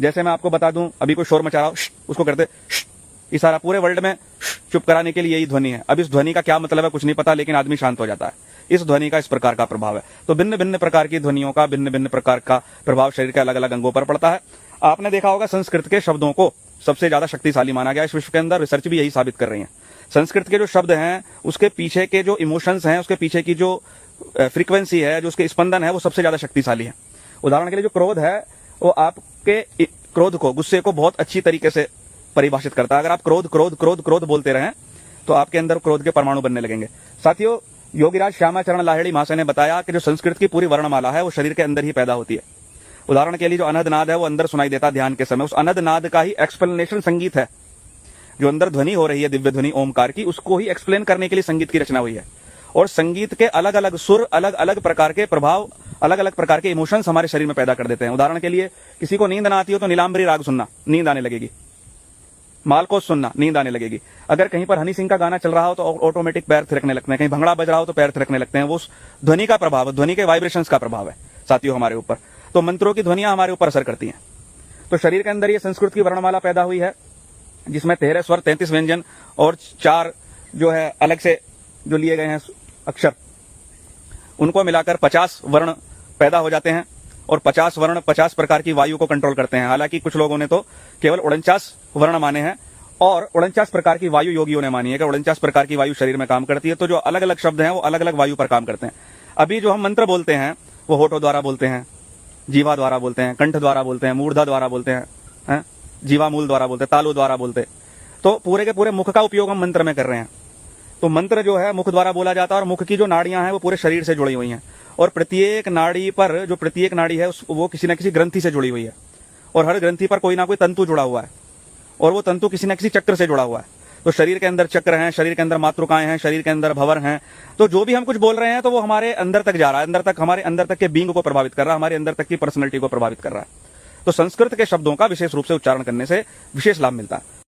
जैसे मैं आपको बता दूं, अभी कोई शोर मचा रहा हो, उसको करते इशारा, पूरे वर्ल्ड में चुप कराने के लिए यही ध्वनि है। अब इस ध्वनि का क्या मतलब है कुछ नहीं पता, लेकिन आदमी शांत हो जाता है। इस ध्वनि का इस प्रकार का प्रभाव है। तो भिन्न भिन्न प्रकार की ध्वनियों का भिन्न भिन्न प्रकार का प्रभाव शरीर के अलग अलग अंगों पर पड़ता है। आपने देखा होगा संस्कृत के शब्दों को सबसे ज्यादा शक्तिशाली माना गया इस विश्व के अंदर। रिसर्च भी यही साबित कर रही है। संस्कृत के जो शब्द हैं, उसके पीछे के जो इमोशंस हैं, उसके पीछे की जो फ्रीक्वेंसी है, जो उसके स्पंदन है, वो सबसे ज्यादा शक्तिशाली है। उदाहरण के लिए जो क्रोध है, वो आपके क्रोध को, गुस्से को बहुत अच्छी तरीके से परिभाषित करता है। अगर आप क्रोध क्रोध क्रोध क्रोध बोलते रहें तो आपके अंदर क्रोध के परमाणु बनने लगेंगे। साथियों, योगीराज श्यामाचरण लाहिड़ी महाशय ने बताया कि जो संस्कृत की पूरी वर्णमाला है वो शरीर के अंदर ही पैदा होती है। उदाहरण के लिए जो अनहद नाद है वो अंदर सुनाई देता ध्यान के समय, उस अनहद नाद का ही एक्सप्लेनेशन संगीत है। जो अंदर ध्वनि हो रही है दिव्य ध्वनि ओमकार की, उसको ही एक्सप्लेन करने के लिए संगीत की रचना हुई है। और संगीत के अलग अलग सुर, अलग अलग प्रकार के प्रभाव, अलग अलग प्रकार के इमोशंस हमारे शरीर में पैदा कर देते हैं। उदाहरण के लिए किसी को नींद ना आती हो तो नीलांबरी राग सुनना, नींद आने लगेगी। मालकोस सुनना, नींद आने लगेगी। अगर कहीं पर हनी सिंह का गाना चल रहा हो तो ऑटोमेटिक पैर थिरकने लगते हैं। कहीं भंगड़ा बज रहा हो तो पैर थिरकने लगते हैं। वो ध्वनि का प्रभाव, ध्वनि के वाइब्रेशंस का प्रभाव है साथियों हमारे ऊपर। तो मंत्रों की ध्वनियां हमारे ऊपर असर करती हैं। तो शरीर के अंदर ये संस्कृत की वर्णमाला पैदा हुई है, जिसमें 13 स्वर, 33 व्यंजन और 4 जो है अलग से जो लिए गए हैं अक्षर, उनको मिलाकर 50 वर्ण पैदा हो जाते हैं। और 50 वर्ण 50 प्रकार की वायु को कंट्रोल करते हैं। हालांकि कुछ लोगों ने तो केवल 49 वर्ण माने हैं, और 49 प्रकार की वायु योगियों ने मानी है कि 49 प्रकार की वायु शरीर में काम करती है। तो जो अलग अलग शब्द हैं वो अलग अलग वायु पर काम करते हैं। अभी जो हम मंत्र बोलते हैं वो होठों द्वारा बोलते हैं, जीवा द्वारा बोलते हैं, कंठ द्वारा बोलते हैं, मूर्धा द्वारा बोलते हैं, जीवा मूल द्वारा बोलते हैं, तालु द्वारा बोलते हैं। तो पूरे के पूरे मुख का उपयोग हम मंत्र में कर रहे हैं। तो मंत्र जो है मुख द्वारा बोला जाता है, और मुख की जो नाड़ियां हैं वो पूरे शरीर से जुड़ी हुई हैं। और प्रत्येक नाड़ी पर, जो प्रत्येक नाड़ी है वो किसी न किसी ग्रंथि से जुड़ी हुई है। और हर ग्रंथि पर कोई ना कोई तंतु जुड़ा हुआ है, और वो तंतु किसी न किसी चक्र से जुड़ा हुआ है। तो शरीर के अंदर चक्र हैं, शरीर के अंदर मातृकाएं हैं, शरीर के अंदर भंवर हैं। तो जो भी हम कुछ बोल रहे हैं तो वो हमारे अंदर तक जा रहा है, अंदर तक, हमारे अंदर तक के बींग को प्रभावित कर रहा है, हमारे अंदर तक की पर्सनैलिटी को प्रभावित कर रहा है। तो संस्कृत के शब्दों का विशेष रूप से उच्चारण करने से विशेष लाभ मिलता है।